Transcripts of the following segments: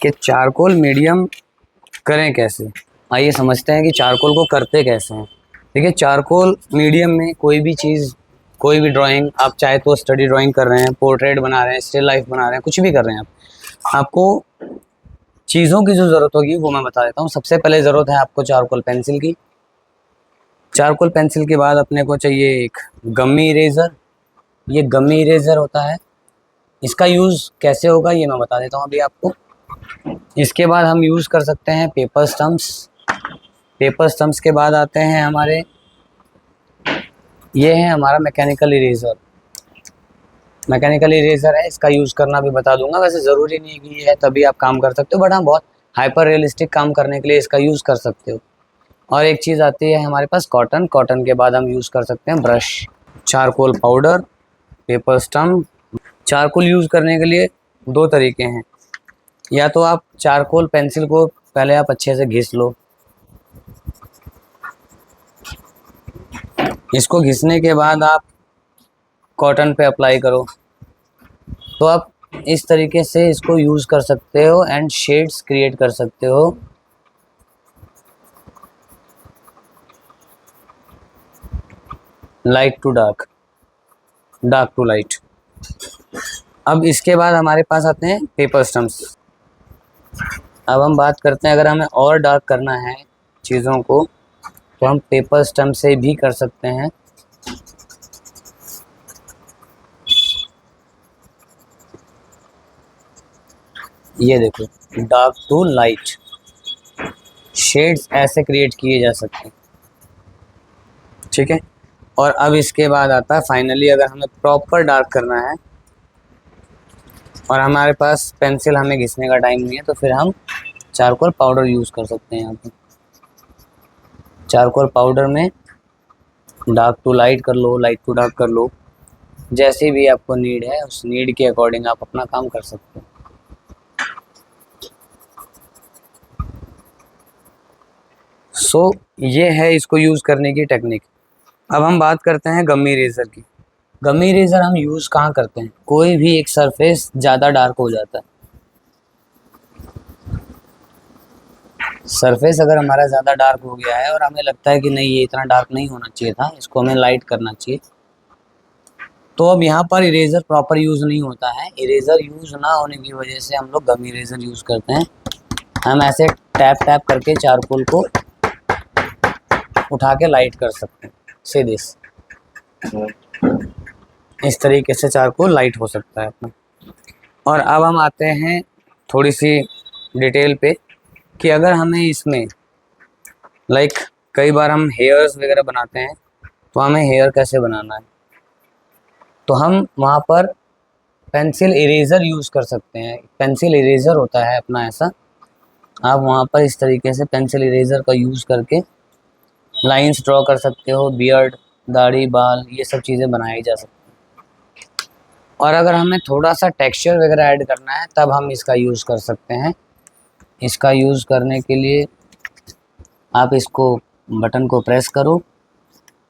कि charcoal medium करें कैसे। आइए समझते हैं कि चारकोल को करते कैसे हैं। देखिए, चारकोल मीडियम में कोई भी चीज़, कोई भी ड्राइंग, आप चाहे तो स्टडी ड्राइंग कर रहे हैं, पोर्ट्रेट बना रहे हैं, स्टिल लाइफ बना रहे हैं, कुछ भी कर रहे हैं आपको चीज़ों की जो ज़रूरत होगी वो मैं बता देता हूँ। सबसे पहले ज़रूरत है आपको चारकोल पेंसिल की। चारकोल पेंसिल के बाद अपने को चाहिए एक गम्मी इरेज़र। ये गम्मी इरेज़र होता है, इसका यूज़ कैसे होगा ये मैं बता देता हूँ अभी आपको। इसके बाद हम यूज़ कर सकते हैं पेपर स्टम्प्स। पेपर स्टम्प्स के बाद आते हैं हमारे, ये है हमारा मैकेनिकल इरेज़र। मैकेनिकल इरेज़र है, इसका यूज़ करना भी बता दूंगा। वैसे ज़रूरी नहीं है कि ये है तभी आप काम कर सकते हो, बट हाँ बहुत हाइपर रियलिस्टिक काम करने के लिए इसका यूज़ कर सकते हो। और एक चीज़ आती है हमारे पास कॉटन। कॉटन के बाद हम यूज़ कर सकते हैं brush, charcoal powder, paper stump. Charcoal use करने के लिए दो तरीके हैं। या तो आप चारकोल पेंसिल को पहले आप अच्छे से घिस लो। इसको घिसने के बाद आप कॉटन पे अप्लाई करो। तो आप इस तरीके से इसको यूज़ कर सकते हो एंड शेड्स क्रिएट कर सकते हो। Light to dark, dark to light. अब इसके बाद हमारे पास आते हैं पेपर स्टम्प्स। अब हम बात करते हैं, अगर हमें और डार्क करना है चीज़ों को तो हम पेपर स्टम्प से भी कर सकते हैं। ये देखो, डार्क टू लाइट शेड्स ऐसे क्रिएट किए जा सकते हैं, ठीक है। और अब इसके बाद आता है फाइनली, अगर हमें प्रॉपर डार्क करना है और हमारे पास पेंसिल, हमें घिसने का टाइम नहीं है, तो फिर हम चारकोल पाउडर यूज़ कर सकते हैं। यहाँ पे चारकोल पाउडर में डार्क टू लाइट कर लो, लाइट टू डार्क कर लो, जैसी भी आपको नीड है उस नीड के अकॉर्डिंग आप अपना काम कर सकते हो। सो ये है इसको यूज़ करने की टेक्निक। अब हम बात करते हैं गम्मी इरेज़र की। गम्मी इरेज़र हम यूज़ कहाँ करते हैं, कोई भी एक सरफेस ज़्यादा डार्क हो जाता है। सरफेस अगर हमारा ज़्यादा डार्क हो गया है और हमें लगता है कि नहीं ये इतना डार्क नहीं होना चाहिए था, इसको हमें लाइट करना चाहिए, तो अब यहाँ पर इरेज़र प्रॉपर यूज़ नहीं होता है। इरेज़र यूज़ ना होने की वजह से हम लोग गम्मी इरेज़र यूज़ करते हैं। हम ऐसे टैप टैप करके चारकोल को उठा के लाइट कर सकते हैं। से दिस, इस तरीके से चारकोल लाइट हो सकता है अपना। और अब हम आते हैं थोड़ी सी डिटेल पे कि अगर हमें इसमें कई बार हम हेयर्स वगैरह बनाते हैं, तो हमें हेयर कैसे बनाना है, तो हम वहाँ पर पेंसिल इरेज़र यूज़ कर सकते हैं। पेंसिल इरेज़र होता है अपना ऐसा, आप वहाँ पर इस तरीके से पेंसिल इरेज़र का यूज़ करके लाइंस ड्रॉ कर सकते हो। बियर्ड, दाढ़ी, बाल, ये सब चीज़ें बनाई जा सकती हैं। और अगर हमें थोड़ा सा टेक्सचर वगैरह ऐड करना है तब हम इसका यूज़ कर सकते हैं। इसका यूज़ करने के लिए आप इसको बटन को प्रेस करो,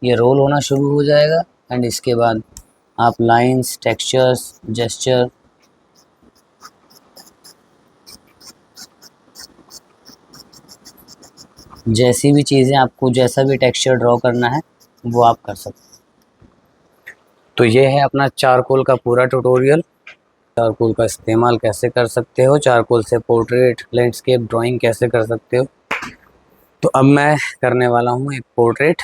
ये रोल होना शुरू हो जाएगा एंड इसके बाद आप लाइंस, टेक्सचर्स, जेस्चर, जैसी भी चीज़ें आपको जैसा भी टेक्सचर ड्रॉ करना है वो आप कर सकते हैं। तो ये है अपना चारकोल का पूरा ट्यूटोरियल। चारकोल का इस्तेमाल कैसे कर सकते हो, चारकोल से पोर्ट्रेट, लैंडस्केप ड्राइंग कैसे कर सकते हो। तो अब मैं करने वाला हूँ एक पोर्ट्रेट,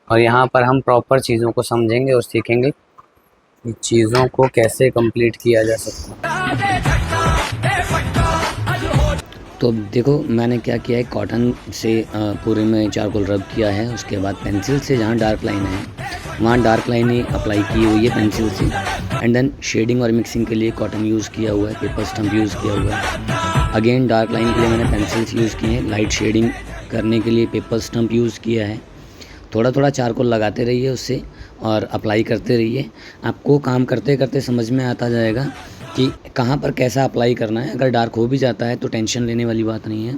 और यहाँ पर हम प्रॉपर चीज़ों को समझेंगे और सीखेंगे कि चीज़ों को कैसे कंप्लीट किया जा सकता है। तो देखो मैंने क्या किया है, कॉटन से पूरे में चारकोल रब किया है। उसके बाद पेंसिल से जहाँ डार्क लाइन है वहाँ डार्क लाइन ही अप्लाई की हुई है पेंसिल से। एंड देन शेडिंग और मिक्सिंग के लिए कॉटन यूज़ किया हुआ है, पेपर स्टम्प यूज़ किया हुआ है। अगेन डार्क लाइन के लिए मैंने पेंसिल्स यूज़ किए हैं, लाइट शेडिंग करने के लिए पेपर स्टम्प यूज़ किया है। थोड़ा थोड़ा चारकोल लगाते रहिए उससे और अप्लाई करते रहिए। आपको काम करते करते समझ में आता जाएगा कि कहाँ पर कैसा अप्लाई करना है। अगर डार्क हो भी जाता है तो टेंशन लेने वाली बात नहीं है,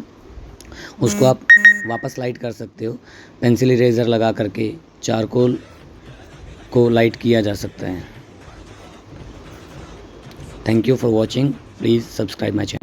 उसको आप वापस लाइट कर सकते हो। पेंसिल इरेज़र लगा करके चारकोल को लाइट किया जा सकता है। Thank you for watching, please subscribe my channel.